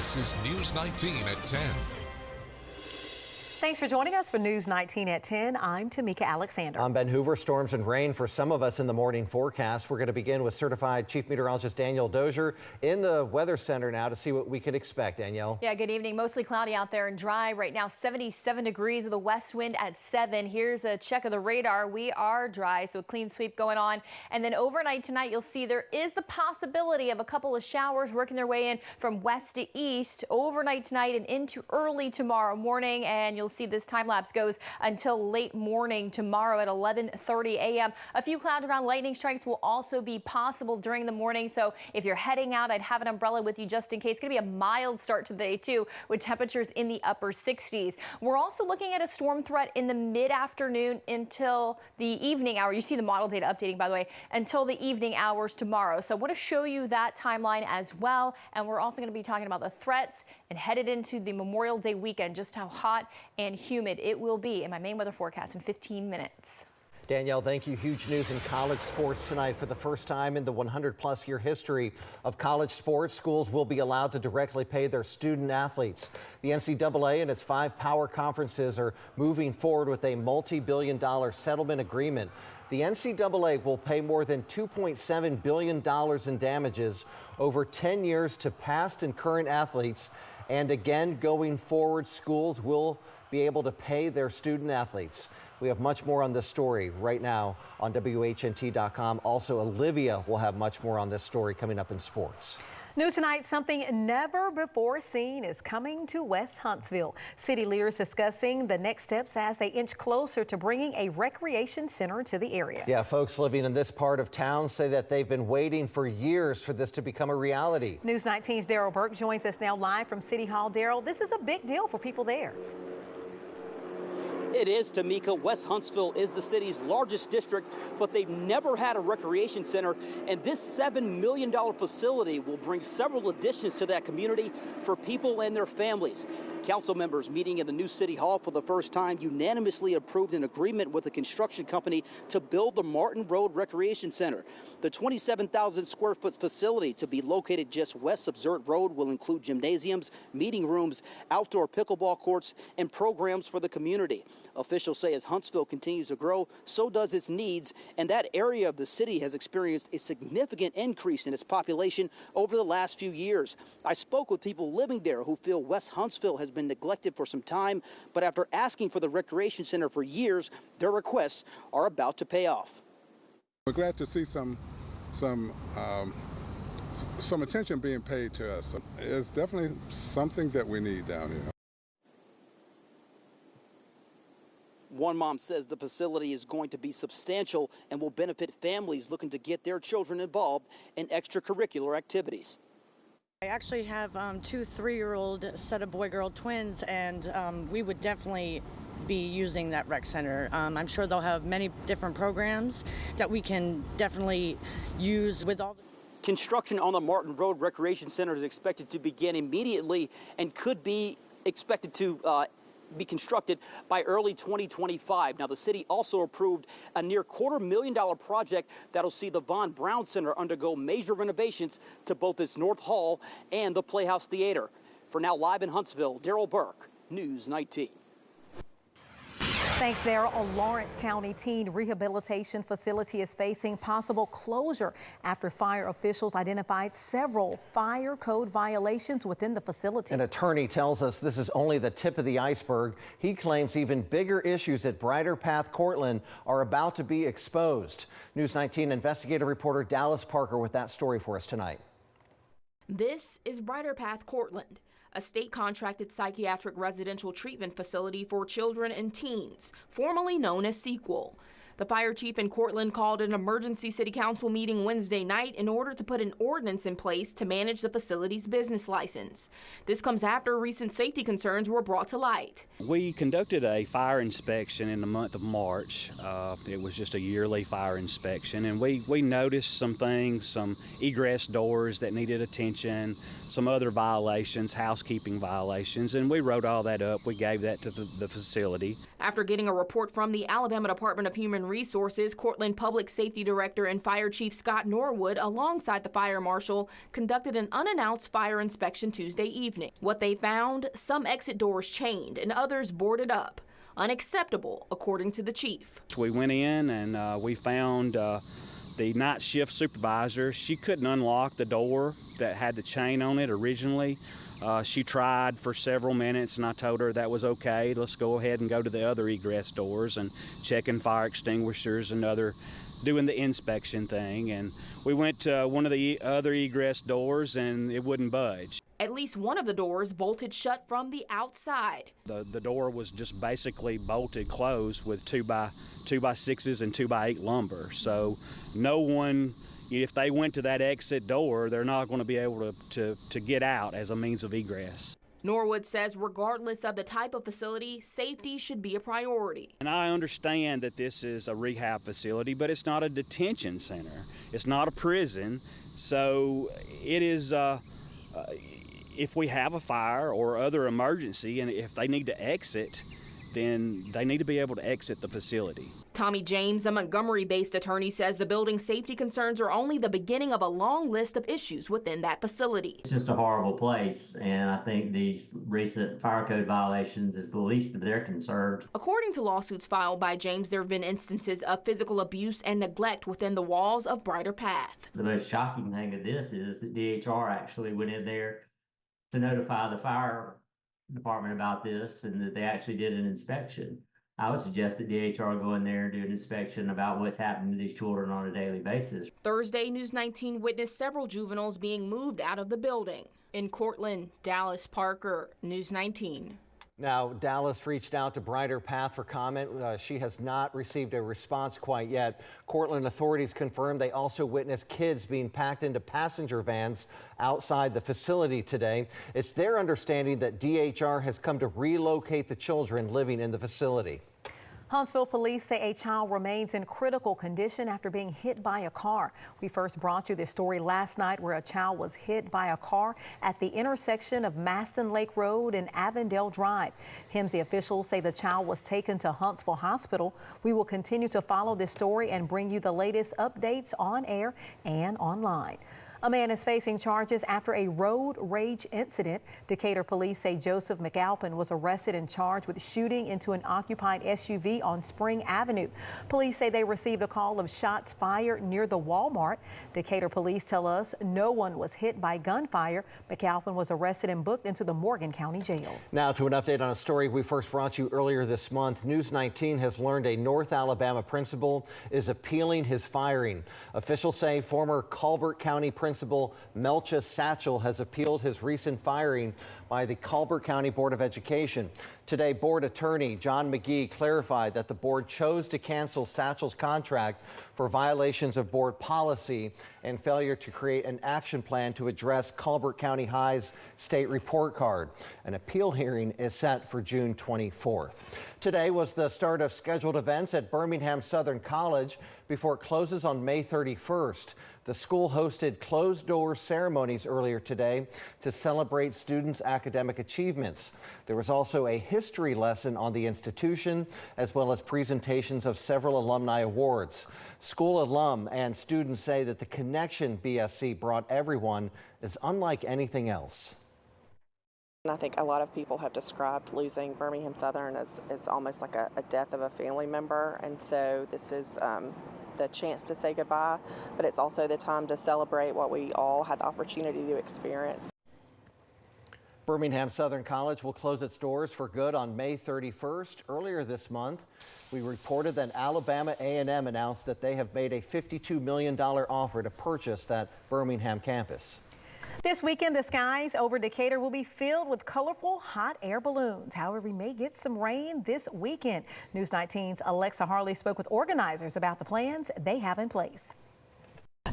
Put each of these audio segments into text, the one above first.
This is News 19 at 10. Thanks for joining us for News 19 at 10. I'm Tamika Alexander. I'm Ben Hoover. Storms and rain for some of us in the morning forecast. We're going to begin with certified Chief Meteorologist Danielle Dozier in the Weather Center now to see what we can expect. Danielle. Yeah, good evening. Mostly cloudy out there and dry. Right now, 77 degrees with a west wind at 7. Here's a check of the radar. We are dry, so a clean sweep going on. And then overnight tonight, you'll see there is the possibility of a couple of showers working their way in from west to east overnight tonight and into early tomorrow morning. And you'll see this time lapse goes until late morning tomorrow at 11:30 a.m. A few cloud to ground lightning strikes will also be possible during the morning. So if you're heading out, I'd have an umbrella with you just in case. It's going to be a mild start to the day, too, with temperatures in the upper 60s. We're also looking at a storm threat in the mid-afternoon until the evening hour. You see the model data updating, by the way, until the evening hours tomorrow. So I want to show you that timeline as well. And we're also going to be talking about the threats and headed into the Memorial Day weekend, just how hot and humid it will be in my main weather forecast in 15 minutes. Danielle, thank you. Huge news in college sports tonight. For the first time in the 100-plus year history of college sports, schools will be allowed to directly pay their student athletes. The NCAA and its 5 power conferences are moving forward with a multi-billion-dollar settlement agreement. The NCAA will pay more than $2.7 billion in damages over 10 years to past and current athletes. And again, going forward, schools will be able to pay their student athletes. We have much more on this story right now on WHNT.com. Also, Olivia will have much more on this story coming up in sports. New tonight, something never before seen is coming to West Huntsville. City leaders discussing the next steps as they inch closer to bringing a recreation center to the area. Yeah, folks living in this part of town say that they've been waiting for years for this to become a reality. News 19's Daryl Burke joins us now live from City Hall. Daryl, this is a big deal for people there. It is, Tamika. West Huntsville is the city's largest district, but they've never had a recreation center. And this $7 million facility will bring several additions to that community for people and their families. Council members meeting in the new City Hall for the first time unanimously approved an agreement with a construction company to build the Martin Road Recreation Center. The 27,000 square foot facility to be located just west of Zert Road will include gymnasiums, meeting rooms, outdoor pickleball courts, and programs for the community. Officials say as Huntsville continues to grow, so does its needs, and that area of the city has experienced a significant increase in its population over the last few years. I spoke with people living there who feel West Huntsville has been neglected for some time, but after asking for the recreation center for years, their requests are about to pay off. We're glad to see some attention being paid to us. It's definitely something that we need down here. One mom says the facility is going to be substantial and will benefit families looking to get their children involved in extracurricular activities. I actually have 2 3-year-old set of boy-girl twins, and we would definitely be using that rec center. I'm sure they'll have many different programs that we can definitely use with all the... Construction on the Martin Road Recreation Center is expected to begin immediately and could be expected to be constructed by early 2025. Now, the city also approved a near $250,000 project that'll see the Von Braun Center undergo major renovations to both its North Hall and the Playhouse Theater. For now, live in Huntsville, Daryl Burke, News 19. Thanks, Daryl. A Lawrence County teen rehabilitation facility is facing possible closure after fire officials identified several fire code violations within the facility. An attorney tells us this is only the tip of the iceberg. He claims even bigger issues at Brighter Path Cortland are about to be exposed. News 19 investigative reporter Dallas Parker with that story for us tonight. This is Brighter Path Cortland, a state-contracted psychiatric residential treatment facility for children and teens, formerly known as Sequel. The fire chief in Cortland called an emergency city council meeting Wednesday night in order to put an ordinance in place to manage the facility's business license. This comes after recent safety concerns were brought to light. We conducted a fire inspection in the month of March. It was just a yearly fire inspection, and we noticed some things, some egress doors that needed attention, some other violations, housekeeping violations, and we wrote all that up. We gave that to the facility. After getting a report from the Alabama Department of Human Resources, Cortland Public Safety Director and Fire Chief Scott Norwood, alongside the fire marshal, conducted an unannounced fire inspection Tuesday evening. What they found, some exit doors chained and others boarded up. Unacceptable, according to the chief. We went in and we found the night shift supervisor. She couldn't unlock the door that had the chain on it originally. She tried for several minutes, and I told her that was okay. Let's go ahead and go to the other egress doors and checking fire extinguishers and doing the inspection thing. And we went to one of the other egress doors, and it wouldn't budge. At least one of the doors bolted shut from the outside. The door was just basically bolted closed with 2x6s and 2x8 lumber. So no one, if they went to that exit door, they're not going to be able to get out as a means of egress. Norwood says regardless of the type of facility, safety should be a priority. And I understand that this is a rehab facility, but it's not a detention center. It's not a prison. So it is, if we have a fire or other emergency and if they need to exit, then they need to be able to exit the facility. Tommy James, a Montgomery-based attorney, says the building's safety concerns are only the beginning of a long list of issues within that facility. It's just a horrible place, and I think these recent fire code violations is the least of their concerns. According to lawsuits filed by James, there have been instances of physical abuse and neglect within the walls of Brighter Path. The most shocking thing of this is that DHR actually went in there to notify the fire department about this, and that they actually did an inspection. I would suggest that DHR go in there and do an inspection about what's happening to these children on a daily basis. Thursday, News 19 witnessed several juveniles being moved out of the building. In Cortland, Dallas Parker, News 19. Now, Dallas reached out to Brighter Path for comment. She has not received a response quite yet. Cortland authorities confirmed they also witnessed kids being packed into passenger vans outside the facility today. It's their understanding that DHR has come to relocate the children living in the facility. Huntsville police say a child remains in critical condition after being hit by a car. We first brought you this story last night where a child was hit by a car at the intersection of Maston Lake Road and Avondale Drive. HIMSI officials say the child was taken to Huntsville Hospital. We will continue to follow this story and bring you the latest updates on air and online. A man is facing charges after a road rage incident. Decatur police say Joseph McAlpin was arrested and charged with shooting into an occupied SUV on Spring Avenue. Police say they received a call of shots fired near the Walmart. Decatur police tell us no one was hit by gunfire. McAlpin was arrested and booked into the Morgan County Jail. Now to an update on a story we first brought you earlier this month. News 19 has learned a North Alabama principal is appealing his firing. Officials say former Colbert County Principal Melcha Satchel has appealed his recent firing by the Colbert County Board of Education. Today, board attorney John McGee clarified that the board chose to cancel Satchel's contract for violations of board policy and failure to create an action plan to address Colbert County High's state report card. An appeal hearing is set for June 24th. Today was the start of scheduled events at Birmingham Southern College before it closes on May 31st. The school hosted closed-door ceremonies earlier today to celebrate students' academic achievements. There was also a history lesson on the institution, as well as presentations of several alumni awards. School alum and students say that the connection BSC brought everyone is unlike anything else. I think a lot of people have described losing Birmingham Southern as almost like a death of a family member, and so this is the chance to say goodbye, but it's also the time to celebrate what we all had the opportunity to experience. Birmingham Southern College will close its doors for good on May 31st. Earlier this month, we reported that Alabama A&M announced that they have made a $52 million offer to purchase that Birmingham campus. This weekend, the skies over Decatur will be filled with colorful hot air balloons. However, we may get some rain this weekend. News 19's Alexa Harley spoke with organizers about the plans they have in place.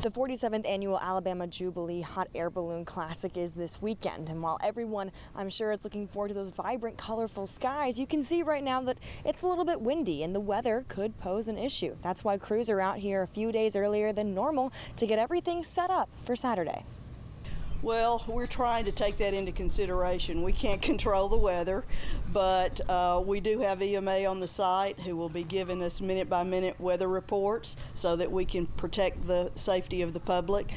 The 47th annual Alabama Jubilee Hot Air Balloon Classic is this weekend, and while everyone, I'm sure, is looking forward to those vibrant, colorful skies, you can see right now that it's a little bit windy and the weather could pose an issue. That's why crews are out here a few days earlier than normal to get everything set up for Saturday. Well, we're trying to take that into consideration. We can't control the weather, but we do have EMA on the site who will be giving us minute-by-minute weather reports so that we can protect the safety of the public.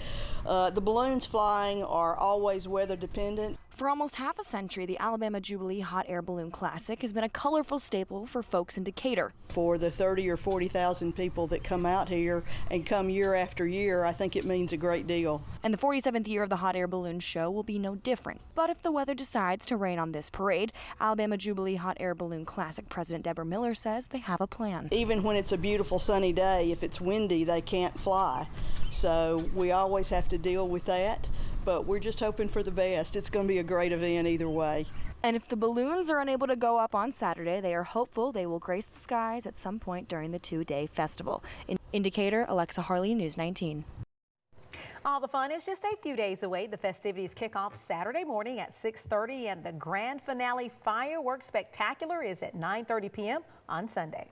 The balloons flying are always weather dependent. For almost half a century, the Alabama Jubilee Hot Air Balloon Classic has been a colorful staple for folks in Decatur. For the 30 or 40,000 people that come out here and come year after year, I think it means a great deal. And the 47th year of the Hot Air Balloon Show will be no different. But if the weather decides to rain on this parade, Alabama Jubilee Hot Air Balloon Classic President Deborah Miller says they have a plan. Even when it's a beautiful sunny day, if it's windy, they can't fly. So we always have to deal with that, but we're just hoping for the best. It's going to be a great event either way. And if the balloons are unable to go up on Saturday, they are hopeful they will grace the skies at some point during the two-day festival. In Decatur, Alexa Harley, News 19. All the fun is just a few days away. The festivities kick off Saturday morning at 6:30, and the grand finale fireworks spectacular is at 9:30 p.m. on Sunday.